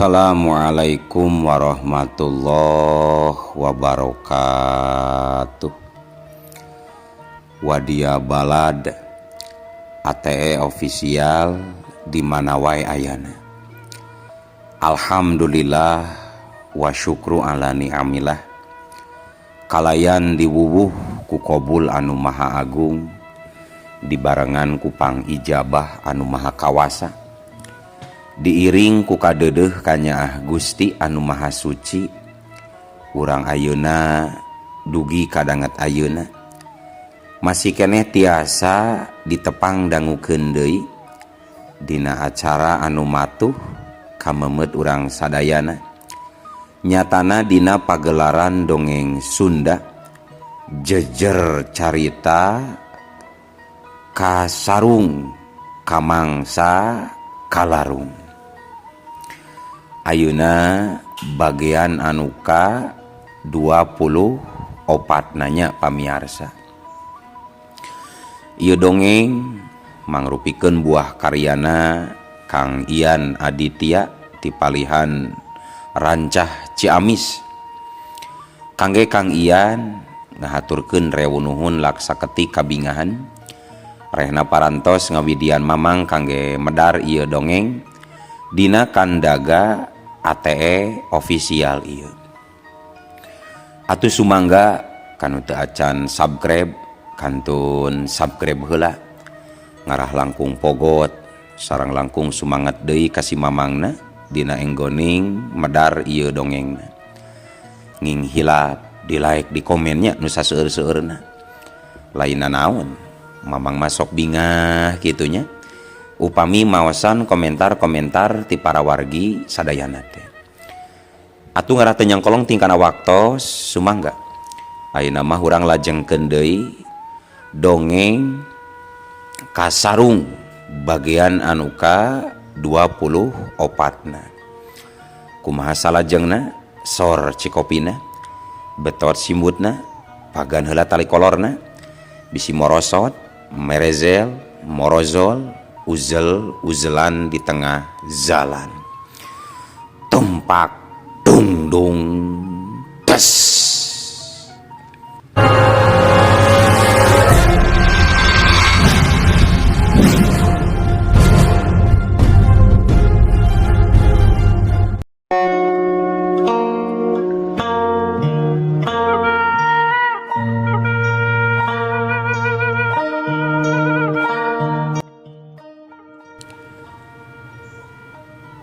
Assalamualaikum warahmatullahi wabarakatuh. Wadia Balad ATE official di mana wae ayana. Alhamdulillah wa syukru ala ni'amillah. Kalayan diwuwuh ku qabul anu maha agung, dibarengan ku pang ijabah anu maha kawasa, diiring ku kadeudeuh kanyaah Gusti anu maha suci. Urang ayeuna dugi kadanget ayeuna masih keneh tiasa ditepang dangukeun deui dina acara anu matuh kamemet urang sadayana. Nyatana dina pagelaran dongeng Sunda jejer carita kasarung kamangsa kalarung. Ayeuna bagian anu ka 24 nanya pamiarsa. Ieu dongeng mangrupikeun buah karyana Kang Ian Aditya ti palihan Rancah Ciamis. Kangge Kang Ian ngahaturkeun rewu nuhun laksaketi kabingahan, rehna parantos ngawidian mamang kangge medar ieu dongeng dina kandaga ATE official ieu. Atuh sumangga kanu teu acan subscribe kantun subscribe heula, ngarah langkung pogot sareng langkung sumanget deui ka si mamangna dina enggoning medar ieu dongengna. Nging hilap di like di komennya nu saseueur-seueurna. Lainna naon, mamang masok bingah kitunya upami maosan komentar-komentar ti para wargi sadayana teh. Atuh ngarah teu nyangkolong tingkana waktos sumangga ayeuna mah urang lajengkeun deui dongeng kasarung bagian anu ka 24 na. Kumaha salajengna sor cikopina betot simbutna pagan heula tali kolorna bisi morosot merezel morozol uzel-uzelan di tengah jalan. Tumpak dung dung tes.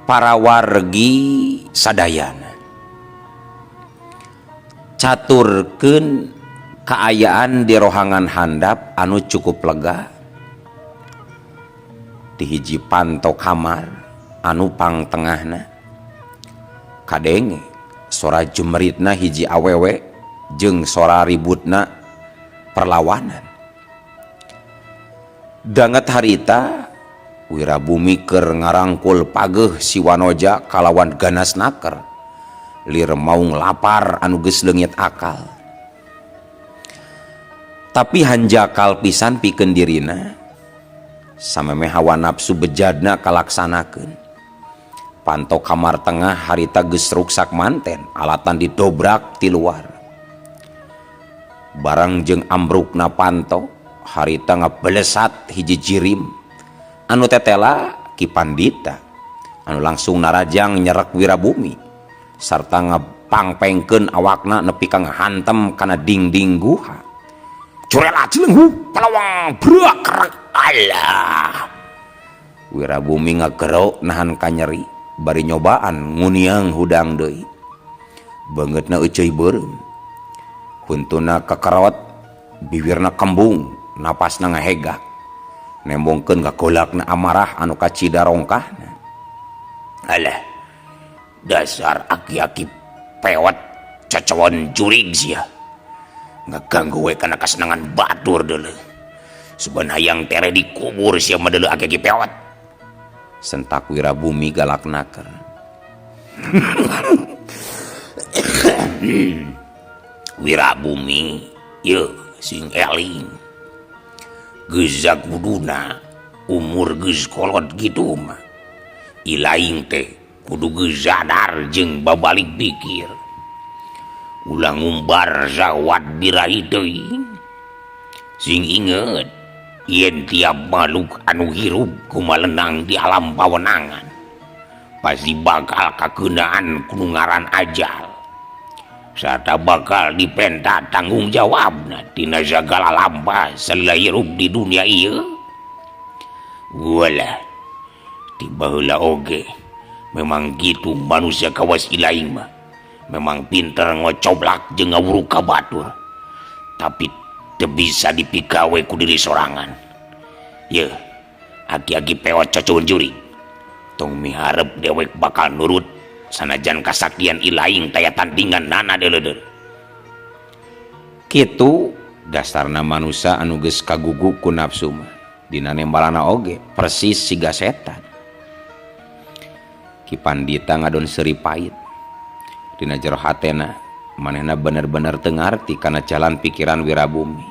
Para wargi sadayana caturkeun kaayaan di rohangan handap anu cukup lega di hiji panto kamar anu pang tengahna kadenge sora jumeritna hiji awewe jeung sora ributna perlawanan. Danget harita Wirabumi keur ngarangkul pageuh si Wanoja kalawan ganas naker lir maung lapar anu geus leungit akal. Tapi hanjakal pisan pikeun dirina samemeh hawa nafsu bejadna kalaksanakeun. Panto kamar tengah harita geus ruksak manten alatan didobrak ti luar. Barang jeung ambrukna panto harita ngabelesat hiji jirim anu tetela ki pandita anu langsung narajang nyerek Wirabumi sarta ngapangpengkeun awakna nepi ka ngahantem kana dingding guha. Curela cilenghu palawang brak Allah. Wirabumi ngagero nahan ka nyeri bari nyobaan nguniang hudang deui. Beungeutna euceuy beureum. Puntuna kekerot, bibirna kembung, napasna ngahegak. Nembongkeun ka golakna amarah anu kacida rongkahna. Alah, dasar aki-aki pewet cocowon jurig sia. Ngaganggu we kana kasenangan batur deuleu. Suban hayang tere dikubur sia mah deuleu aki-aki pewet. Sentak Wirabumi galak naker. Wirabumi, yeuh sing eling. Geuzak kuduna umur geus kolot gitu mah ilaing teh kudu sadar jeung babalik pikir ulang umbar zawat birahi deui sing inget yen tiap makhluk anu hirup kumalenang di alam pawenangan pasti bakal kakeunaan ku ngaran ajal sarta bakal dipenta tanggung jawabna tina sagala lampa salila hirup di dunia ieu walah tiba heula oge memang gitu manusia kawas ilaing mah memang pinter ngocoblak jeung ngawuruk ka batur tapi teu bisa dipikawe ku diri sorangan ye aki-aki peot cocoun juri tong miharep dewek bakal nurut sanajan kasaktian ilaing taya tandingan nana deuleudeul kitu dasarna manusia anu geus kagugu ku nafsu mah dina nembalana oge persis siga setan. Ki Pandita ngadon seuri pait dina jero hatena manehna bener-bener teu ngarti kana jalan pikiran Wirabumi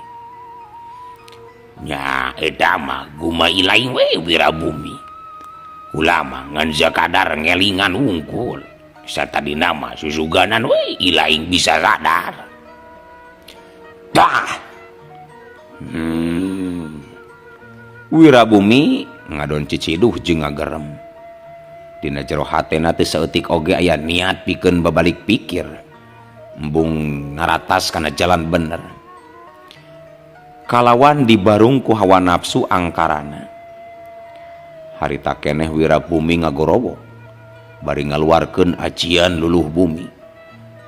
nya eta mah guma ilaing we Wirabumi ulama ngan zakadar ngelingan wungkul satadina mah susuganan we ilaing bisa sadar tah Wirabumi ngadon ciciduh jeung ngagerem dina jero hatena teu saeutik oge aya niat pikeun babalik pikir embung naratas kana jalan bener kalawan dibarung ku hawa nafsu angkarana harita keneh Wirabumi ngagorowo bari ngaluarkeun ajian luluh bumi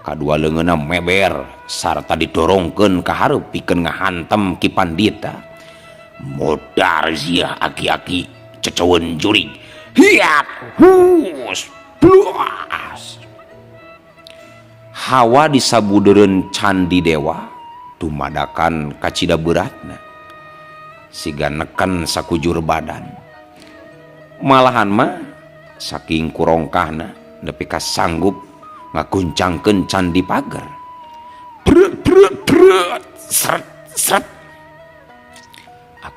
kadua leungeunna meber sarta didorongkeun ka hareup pikeun ngahantem Ki Pandita modar sia aki-aki cecoweun jurig hiat hus bluas hawa disabudereun candi dewa dumadakan kacida beratna siga neken sakujur badan malahan mah saking kurongkahna nepi ka sanggup ngaguncangkeun candi pagar brut sret sret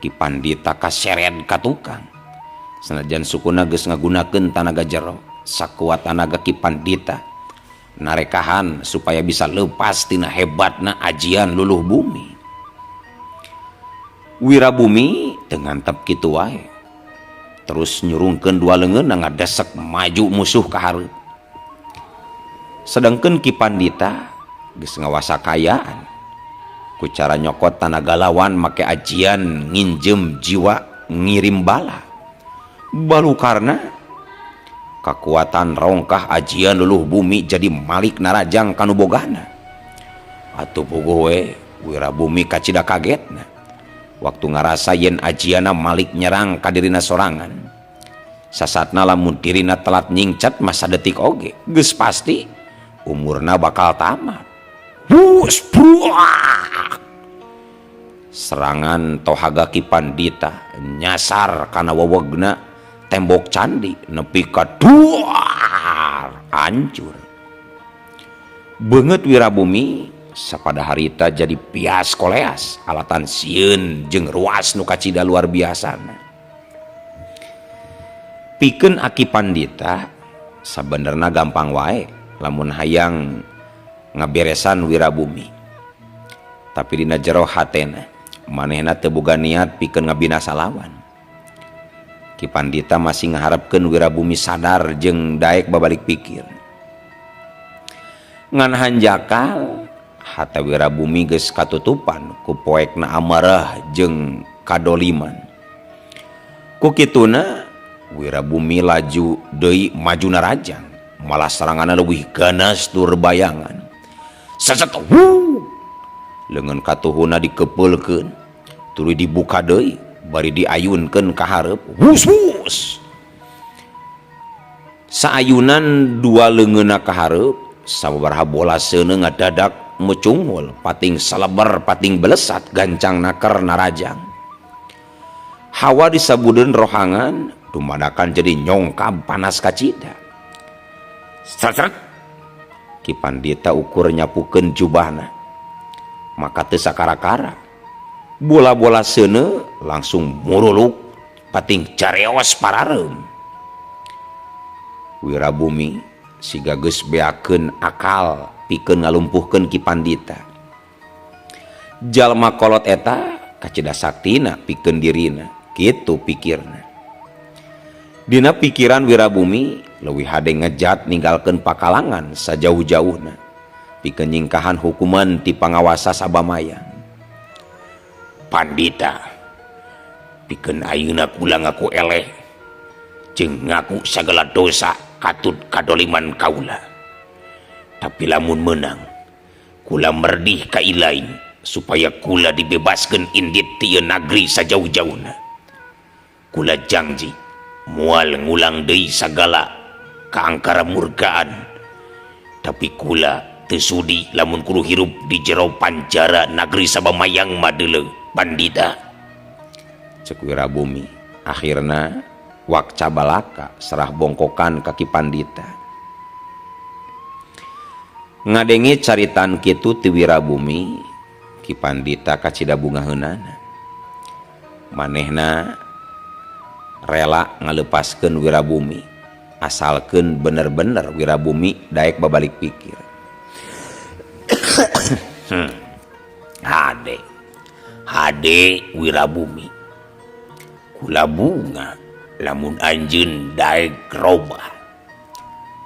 Ki Pandita kaseret ka tukang sanajan sukuna geus ngagunakeun tanaga jero sakuat tanaga Ki Pandita narekahan supaya bisa lepas tina hebatna ajian luluh bumi Wirabumi teu ngantep kitu wae terus nyurungkeun dua leungeunna ngadesek maju musuh ka hareup sedengkeun Ki Pandita geus ngawasa kayaan ku cara nyokot tanaga lawan make ajian nginjem jiwa ngirim bala baru karena kekuatan rongkah ajian luluh bumi jadi malik narajang kanu bogana atuh puguh we Wirabumi kacida kagetna waktu ngarasa yen ajiana malik nyerang ka dirina sorangan sasatna lamun dirina telat nyingcat masa detik oge geus pasti umurna bakal tamat serangan tohaga Ki Pandita nyasar kana wewegna tembok candi nepi ka duar hancur beungeut Wirabumi sapada harita jadi pias koleas alatan sieun jeung ruas nu kacida luar biasana pikeun Ki Pandita sabenerna gampang wae lamun hayang ngaberesan Wirabumi tapi dina jero hatena manehna teu boga niat pikeun ngabinasa lawan Ki Pandita masih ngaharepkeun Wirabumi sadar jeung daek babalik pikir ngan hanjakal hata Wirabumi geus katutupan ku poekna amarah jeung kadoliman ku kituna Wirabumi laju deui maju narajang malah seranganna leuwih ganas tur bayangan saset leungeun katuhuna dikepeulkeun tuluy dibuka deui bari diayunkeun ka hareup wus saayunan dua leungeunna ka hareup sababaraha bola seuneu ngadadak mucungul pating saleber pating belesat gancang naker narajang hawa disabudeun rohangan dumadakan jadi nyongkab panas kacida sret Ki Pandita ukur nyapukeun jubahna maka teu sakara-kara bola-bola seuneu langsung muruluk pating careos parareum Wirabumi siga geus beakeun akal pikeun ngalumpuhkeun Ki Pandita. Jalma kolot eta kacida saktina pikeun dirina, kitu pikirna. Dina pikiran Wirabumi leuwih hade ngejat ninggalkeun pakalangan sajauh-jauhna pikeun nyingkahan hukuman ti pangawasa sabamaya. Pandita, pikeun ayeuna kula ngaku eleh jeung ngaku sagala dosa katut kadoliman kaula. Tapi lamun menang, kula merdih ka ilaing supaya kula dibebaskeun indit ti ieu nagri sajauh-jauhna. Kula janji moal ngulang deui sagala kaangkara murkaan, tapi kula teu sudi lamun kudu hirup di jero panjara nagri sabamayang madeuleu. Pandita, Cek Wirabumi. Akhirna wakca balaka serah bongkokan kaki Pandita. Ngadengi caritan kitu ti Wirabumi, Ki Pandita kacida bungaheunana. Manehna rela ngalepaskeun Wirabumi asalkeun bener-bener Wirabumi daek babalik pikir. Hade Wirabumi, kula bunga lamun anjeun daek robah.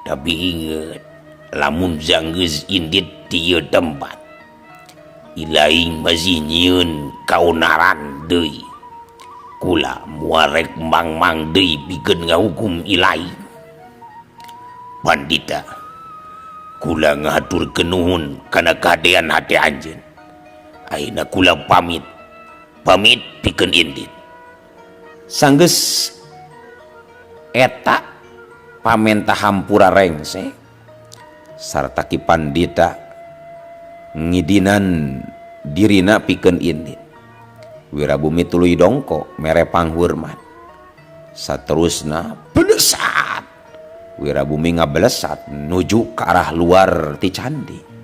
Tapi inget, lamun janggeus indit ti ieu tempat, ilaing masih nyieun kaonaran deui. Kula muarek mang-mang deui pikeun ngahukum ilaing. Pandita, kula ngahaturkeun nuhun kana kahadean hate anjeun. Ayeuna kula pamit pikeun indit. Sanggeus eta pamenta hampura rengse sarta Ki Pandita ngidinan dirina pikeun indit. Wirabumi tuluy dongko mere panghurmat. Saterusna belesat. Wirabumi ngabelesat nuju ke arah luar ti candi.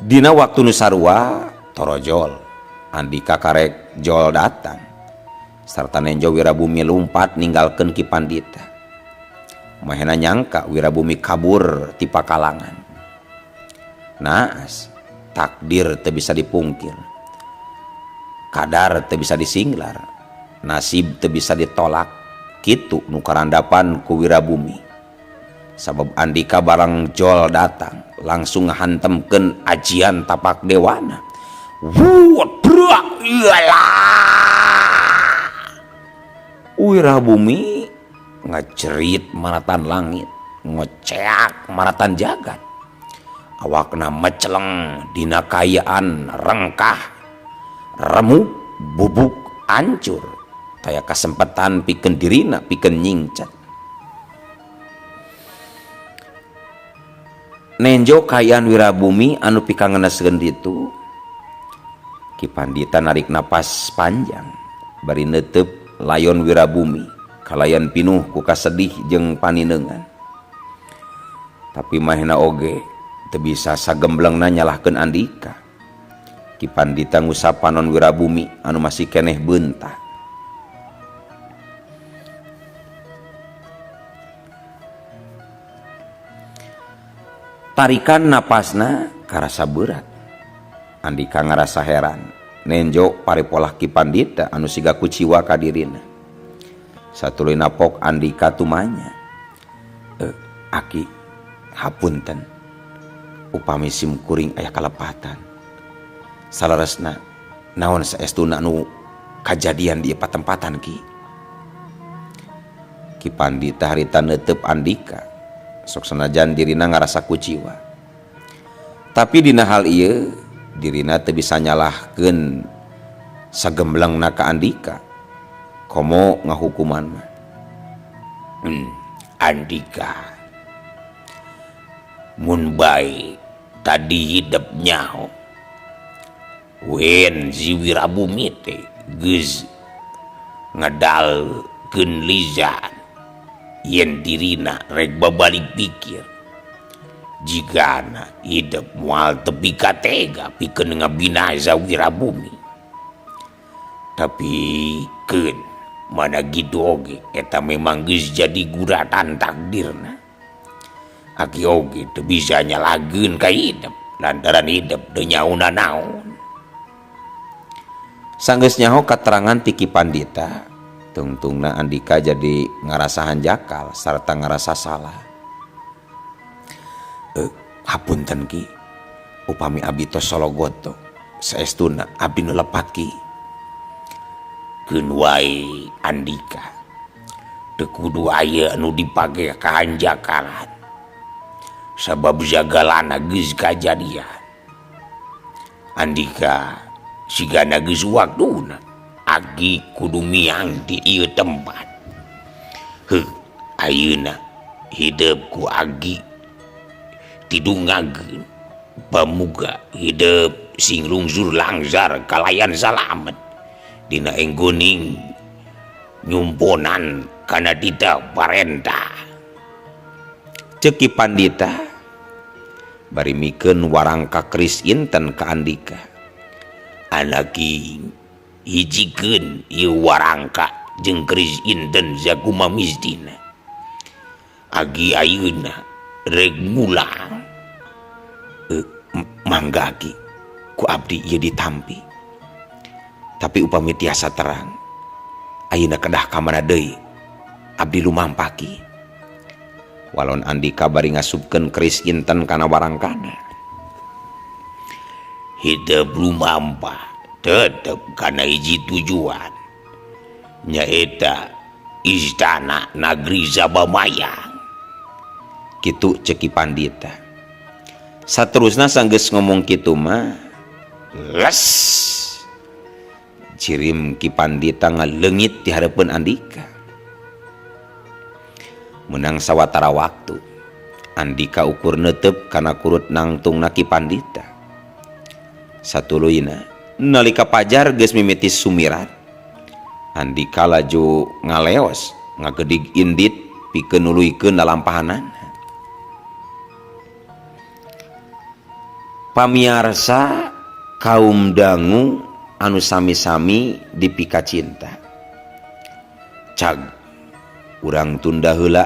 Dina waktu nu sarua torojol Andika karek jol datang sarta nenjo Wirabumi lumpat ninggalkeun Ki Pandita. Mahena nyangka Wirabumi kabur ti pakalangan. Naas takdir teu bisa dipungkir, kadar teu bisa disinglar, nasib teu bisa ditolak. Kitu nu karandapan ku Wirabumi. Sabab Andika barang jol datang langsung ngahantemkeun ajian tapak dewana. Wirabumi ngacerit maratan langit, ngoceak maratan jagat. Awakna meceleng dina kayaan rengkah, remuk, bubuk, hancur. Taya kasempatan pikeun dirina pikeun nyingcat. Nenjo kayaan Wirabumi anu pikangeneskeun ditu, Ki Pandita narik napas panjang bari neuteup layon Wirabumi kalayan pinuh ku kasedih jeung paninengan. Tapi mahena oge teu bisa sagemblengna nyalahkeun Andika. Ki Pandita ngusapanon Wirabumi anu masih keneh beuntak. Tarikan napasna karasa berat. Andika ngarasa heran. Nenjo parepolah Ki Pandita anu siga kuciwa ka dirina. Satuluy napok Andika tumanya. Aki, hapunten. Upami sim kuring aya kalepatan. Salaresna naon saestuna anu kajadian di patempatan Ki. Ki Pandita harita neuteup Andika. Sok sanajan dirina ngarasa kuciwa. Tapi dina hal ieu dirina teu bisa nyalahkeun sagemblengna ka Andika. Komo ngahukuman mah. Andika, mun bae tadi hidup nyaho, wen si Wirabumi teh geus ngedalkeun lizan yen dirina rek babalik pikir jigana hidup moal tepi katega pikeun ngabinaza Wirabumi. Tapi keun mana gitu oge eta memang geus jadi guratan takdirna. Aki oge teu bisa nyalageun ka hidup lantaran hidup teu nyauna naon. Sanggeus nyaho katerangan ti Ki Pandita, tungtungna Andika jadi ngarasa hanjakal sarta ngarasa salah. Hapunten Ki, upami abdi tos sologoto saestuna abdi nu lepat Ki. Keun wae Andika, teu kudu aya anu dipake ka hanjakalan. Sabab jagalana geus kajadian. Andika sigana geus waktuna agi kudu miang di ieu tempat. Ayeuna hidup ku agi tidungageun pamuga hidup sing lungsur langzar kalayan salamet dina enggoning nyumponan kana tita parentah. Ceuk Ki Pandita bari mikeun warangka keris inten ka Andika. Anaki hijikeun ieu warangka jeung keris inten sakuma misdina. Agi ayeuna rek mulang. Mangga Ki, ku abdi ieu ditampi. Tapi upami tiasa terang, ayeuna kedah ka mana deui abdi lumampah Ki. Walon Andika bari ngasupkeun keris inten kana warangkana. Hidup lumampah tetep kana hiji tujuan, nyaeta istana nagri Sabamayang. Kitu ceuk Ki Pandita. Saterusna sanggeus ngomong kitu mah, Les cirim Ki Pandita ngaleungit di hareupeun Andika. Menang sawatara waktu Andika ukur neuteup kana kurut nangtungna Ki Pandita. Satuluyna nalika pajar geus mimiti sumirat, Andika laju ngaleos ngagedig indit pikeun nuluykeun lalampahanana. Pamiarsa kaum dangu anu sami-sami dipika cinta. Cag urang tunda heula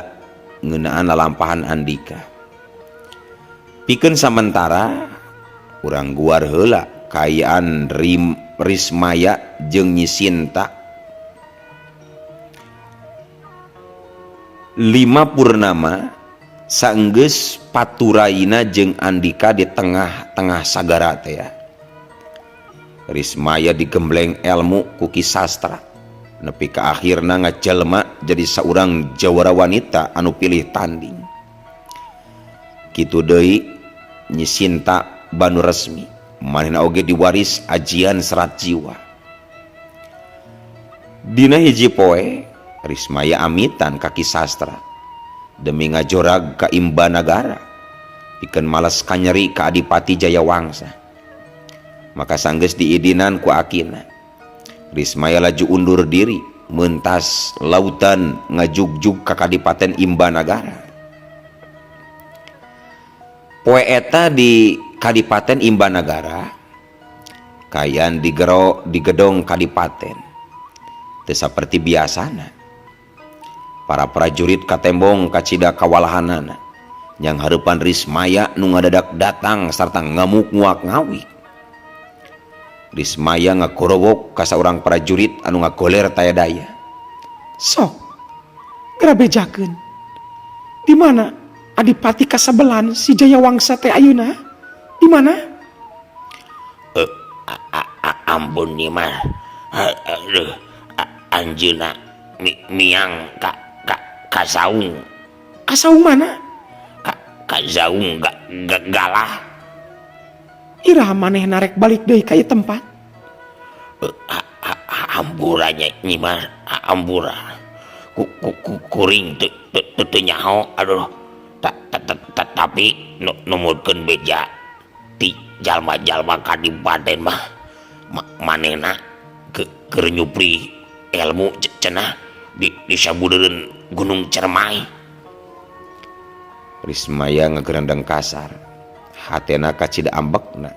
ngeunaan lalampahan Andika. Pikeun samentara urang guar heula kaayaan Rismaya jeung Nyi Sinta. 5 purnama saenggeus paturaina jeung Andika di tengah-tengah sagara teh ya. Rismaya digembleng ilmu ku Ki Sastra nepi ka akhirna ngajelma jadi saurang jawara wanita anu pilih tanding. Kitu deui Nyi Sinta banu resmi, manehna oge diwaris ajian serat jiwa. Dina hiji poe Rismaya amitan ka Ki Sastra demi ngajorag ka imba nagara pikeun males kanyeri ka Adipati Jayawangsa. Maka sanggeus diidinan ku akina, Rismaya laju undur diri mentas lautan ngajugjug ka Kadipaten Imbanagara. Poe eta di Kadipaten Imbanagara kayan di gedong Kadipaten teu saperti biasana. Para prajurit katembong kacida kawalahanana yang hareupan Rismaya nu ngadadak datang sarta ngamuk nguak ngawik. Rismaya ngakorowok ka saurang prajurit anu ngagoler taya daya. Sok, grabejakeun. Di mana Adipati Kasabelan si Jayawangsa teh ayeuna? Di mana? Ampun nih mah. Anjeuna miang kasaung. Kasaung mana? Kasaung galah. Iraha maneh narek balik deui ka ieu tempat. Amburanya nyimah ambura. Kuring teu nyaho aduh. Tapi numutkeun beja ti jalma-jalma Kadipaten mah manehna keur nyupri ilmu cenah di sabudereun Gunung Cermai. Rismaya ngagerendeng kasar, hatena kacida ambekna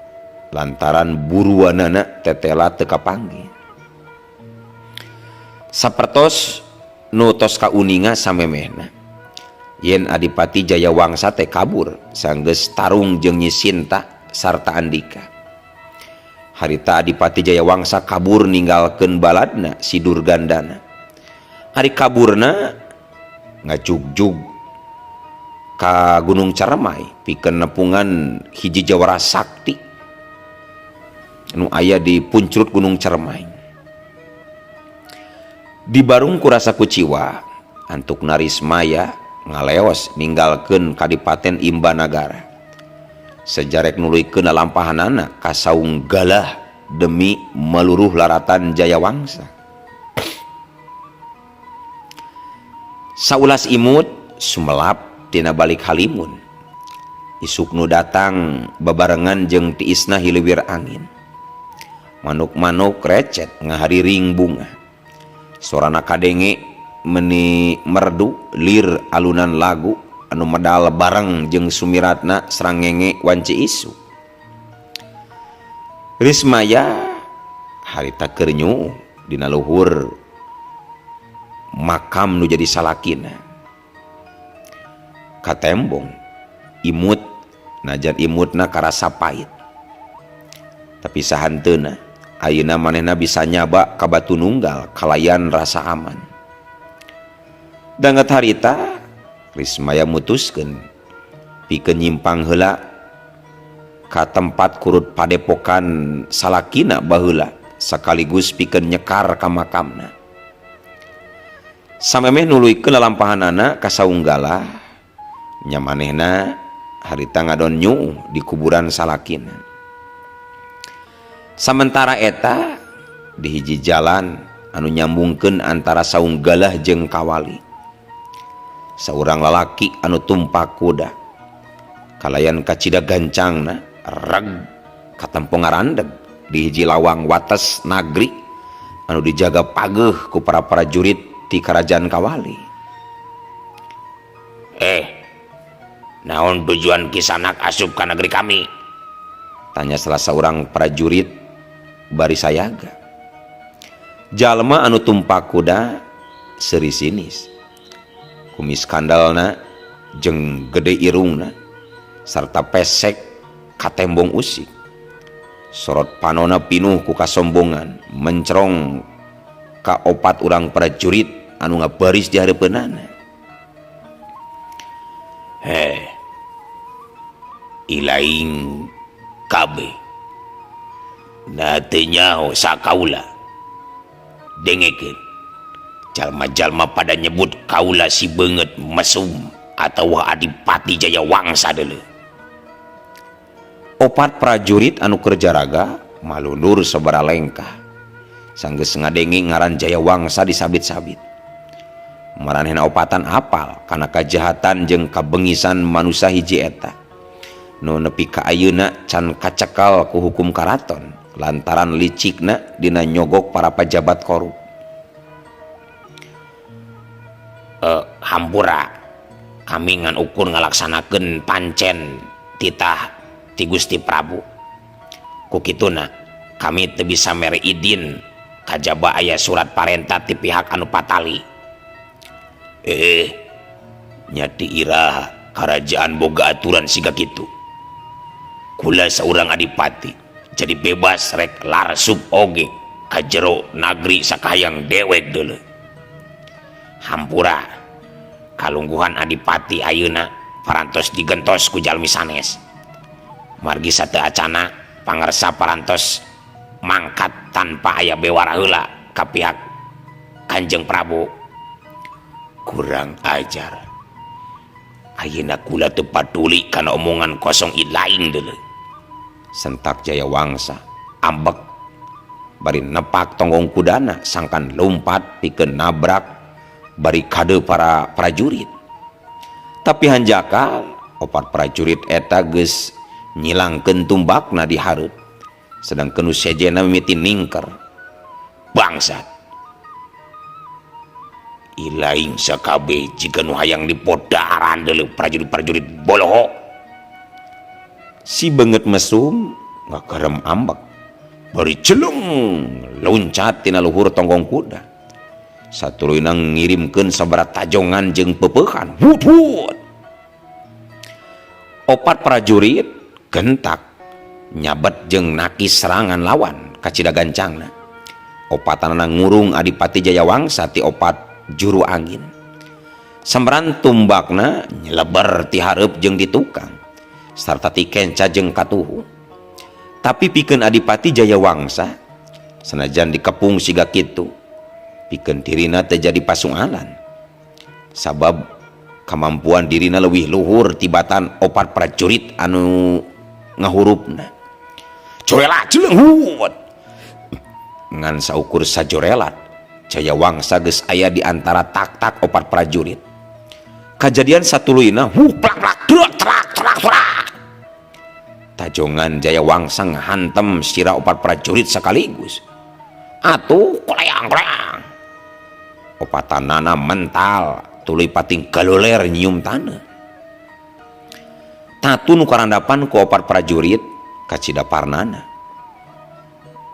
lantaran buruanana tetela teu kapanggih. sapertos nu tos kauninga samemehna yen Adipati Jayawangsa teh kabur sanggeus tarung jeung Nyi Sinta sarta Andika. Harita Adipati Jayawangsa kabur ninggalkeun baladna si Durgandana. Ari kaburna ngajugjug ka Gunung Ceremai pikeun nepungan hiji jawara sakti nu aya di puncrut Gunung Ceremai. Di barung kurasa kuciwa antuk Narismaya ngaleos ninggalkeun Kadipaten Imbanagara. Sejarek nuluykeun lalampahanana ka saung galah demi meluruh laratan Jayawangsa. Saulas imut sumelap tina balik halimun. Isuk nu datang babarengan jeung tiisna hiliwir angin. Manuk-manuk recet ngahariring bunga. Sorana kadenge meni merdu lir alunan lagu anu medal bareng jeung sumiratna srangenge wanci isu. Rismaya harita keur nyu dina luhur makam nu jadi salakina. Katembong imut najan imutna karasa pait. Tapi sahanteuna ayeuna manehna bisa nyaba ka batu nunggal kalayan rasa aman. Danget harita Rismaya mutuskeun pikeun nyimpang heula ka tempat kurut padepokan salakina baheula sakaligus pikeun nyekar ka makamna. Samemeh nuluykeun lalampahanana ka saunggalah nya manehna harita ngadon nyu di kuburan salakina. Samentara eta di hiji jalan anu nyambungkeun antara saunggalah jeung kawali saurang lalaki anu tumpak kuda kalayan kacida gancangna reg katempo ngarandeg di hiji lawang wates nagri anu dijaga pageuh ku para prajurit ti karajaan kawali. Naon tujuan Kisanak asup ka negeri kami? Tanya salah seorang prajurit bari sayaga. Jalma anu tumpak kuda seuri sinis. Kumis kandalna jeung gede irungna sarta pesek katembong usik. Sorot panona pinuh ku kasombongan mencrong ka opat urang prajurit anu ngabaris di hareupeunana. Ilaing kabe na teu nyaho sakaula dengekeun jalma-jalma pada nyebut kaula si beungeut mesum atawa Adipati Jayawangsa deuleu. Opat prajurit anu kerja raga malunur sabara lengkah sanggeus ngadenge ngaran Jayawangsa disabit-sabit. Maranehna opatan apal kana kajahatan jeung kabengisan manusia hiji eta nu nepi ka ayeuna can kacekal ku hukum karaton lantaran licikna dina nyogok para pejabat korup. Hampura kami ngan ukur ngalaksanakeun pancen titah ti Gusti Prabu. Ku kituna kami teu bisa mere idin kajaba aya surat parentah ti pihak anu patali. Nyati iraha kerajaan boga aturan siga kitu. Kula saurang adipati jadi bebas rek larsub oge ka jero nagri sakayang dewek deuleu. Hampura kalungguhan adipati ayeuna parantos digentos ku jalmi sanes. Margi sateu acana pangarsa parantos mangkat tanpa aya bewara heula ka pihak Kanjeng Prabu. Kurang ajar. Ayeuna kula teu paduli kana omongan kosong ilaing deuleu. Sentak Jayawangsa ambek bari nepak tonggong kudana sangkan lompat pikeun nabrak bari kade para prajurit. Tapi hanjaka opat prajurit eta geus nyilangkeun tumbakna di hareup sedangkeun nu sejena mimiti ningker. Bangsat, ilaing sakabe jika nu hayang dipodaran deuleu prajurit-prajurit boloho. Si beungeut mesum ngakerem ambek bari celung loncat tina luhur tonggong kuda satuluyna ngirimkeun sabaraha tajongan jeung peupehan. Hut. Opat prajurit gentak nyabet jeung nakis serangan lawan ka cida gancangna. Opatanana ngurung Adipati Jayawangsa ti opat juru angin. Sambaran tumbakna nyeleber ti hareup jeung di tukang sarta ti kenca jeung katuhu. Tapi pikeun Adipati Jayawangsa sanajan dikepung siga kitu pikeun dirina teu jadi pasungalan sabab kemampuan dirina leuwih luhur tibatan opat prajurit anu ngahurupna. Jorelat jeung hut ngan saukur sajorelat Jayawangsa geus aya di antara tak-tak opat prajurit. Kajadian satuluyna plak trak tajongan Jayawangsa ngahantem sira opat prajurit sekaligus. Atuh koleang-koleang opatanana mental tuluy pating galoler nyium taneuh. Tatu nu karandapan ku opat prajurit ka cidaparnana.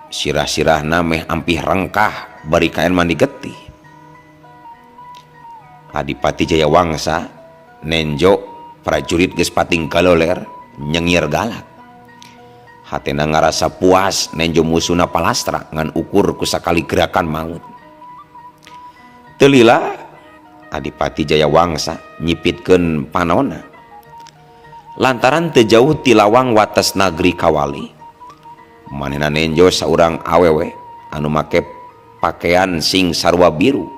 Sirah-sirahna meh ampih rengkah bari kaen mandi getih. Adipati Jayawangsa nenjo prajurit geus pating galoler nyengir galak. Hatena ngarasa puas nenjo musuhna palastra ngan ukur ku sakali gerakan maut. Teu lila Adipati Jayawangsa nyipitkeun panonna. Lantaran teu jauh ti lawang wates nagri Kawali. Manehna nenjo saurang awewe anu make pakaian sing sarua biru.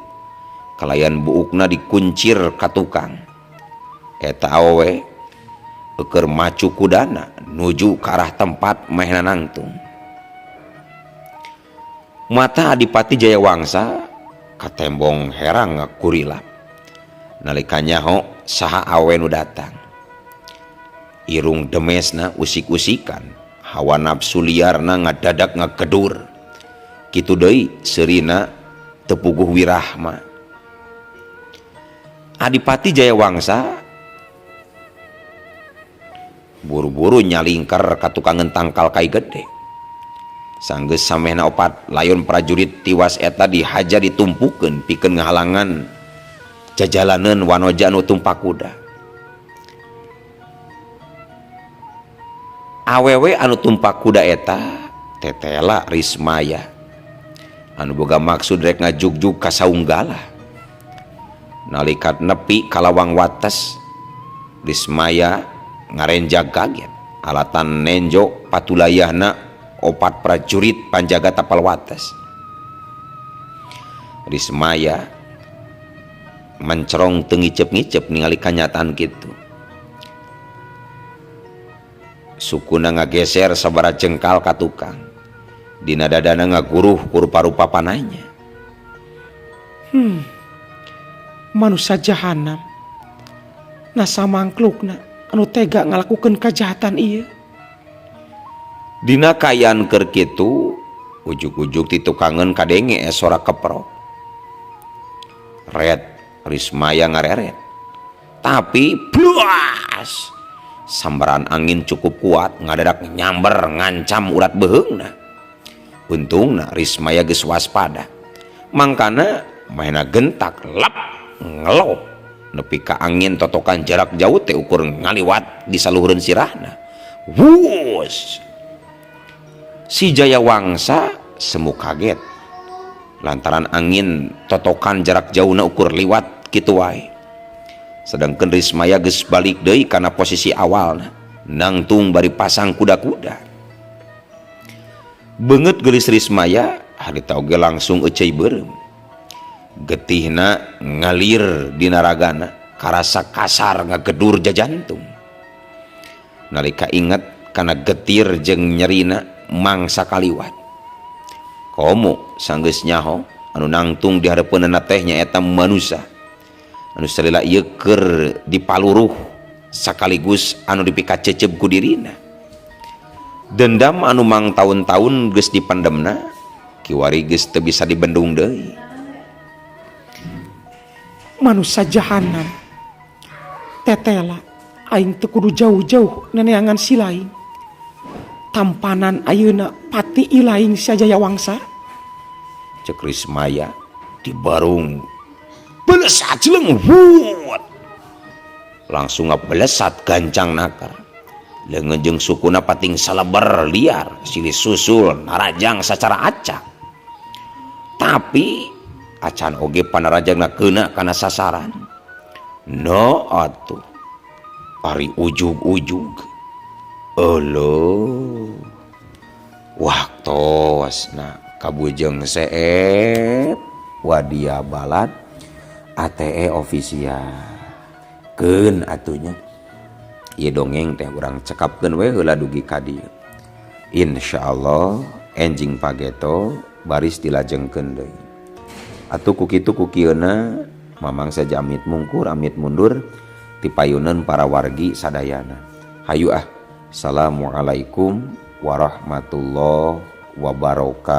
Kalayan buukna dikuncir ka tukang. Eta awewe keur macu kudana nuju ke arah tempat mahena nangtung. Mata Adipati Jayawangsa katembong herang ngakurilap. Nalika nyaho saha awe nu datang. Irung demesna usik-usikan, hawa nafsu liarna ngadadak ngakedur. Kitu deui seurina teu puguh wirahma. Adipati Jayawangsa buru-buru nyalingker ka tukangan tangkal kai gede. Sanggeus samehna opat layon prajurit tiwas eta dihaja ditumpukeun pikeun ngahalangan jajalaneun wanoja anu tumpak kuda. Awewe anu tumpak kuda eta tetela Rismaya anu boga maksud rek ngajugjug ka saunggala. Nalika nepi ka lawang wates Rismaya ngarenjag kaget alatan nenjo patulayahna opat prajurit panjaga tapal wates. Rismaya mencerong teu ngicep-ngicep ningali kanyataan kitu. Sukuna ngageser sabaraha jengkal ka tukang. Dina dadana ngaguruh ku rupa-rupa panahnya. Manusia jahanam. Nasa mangklukna anu tega ngalakukeun kajahatan ieu. Dina kayan keur kitu ujug-ujug ti tukangeun kadenge sora keprok. Red Rismaya ngareret. Tapi bluas sambaran angin cukup kuat ngadadak nyamber ngancam urat beheungna. Untungna Rismaya geus waspada. Mangkana maena gentak lap ngelop nepi ka angin totokan jarak jauh teh ukur ngaliwat di saluhureun sirahna. Wus. Si Jayawangsa semu kaget lantaran angin totokan jarak jauhna ukur liwat kitu wae. Sedangkeun Rismaya geus balik deui kana posisi awalna, nangtung bari pasang kuda-kuda. Beungeut geulis Rismaya harita oge langsung euceuy beureum. Getihna ngalir dina ragana karasa kasar ngagedur jajantung. Nalika inget kana getir jeung nyerina mangsa kaliwat. Komo sanggeus nyaho anu nangtung di hareupeunna teh nyaeta manusia anu salila ieu keur dipaluruh sakaligus anu dipika cecep ku dirina. Dendam anu mang taun-taun geus dipendemna kiwari geus teu bisa dibendung deui. Manusia jahanam. Tetela aing teu kudu jauh-jauh neneangan si lain. Tampanan ayeuna pati ilaing si Jayawangsa. Cek Rismaya di barung belesat jeleng wuut langsung belesat gancang nakar leungeun jeung sukuna pating saleber liar silih susul narajang sacara acak tapi acan oge panarajangna keuna kana sasaran no atuh ari ujug-ujug eueuh waktosna kabujeng seet wadia balad ATE ofisial keun atunya ieu dongeng teh urang cekapkeun we heula dugi ka dieu insyaallah enjing pageto baris dilajengkeun deui atuh ku kitu ku kieuna mamang saja amit mungkur amit mundur ti payuneun para wargi sadayana hayu assalamualaikum warahmatullahi wabarakatuh.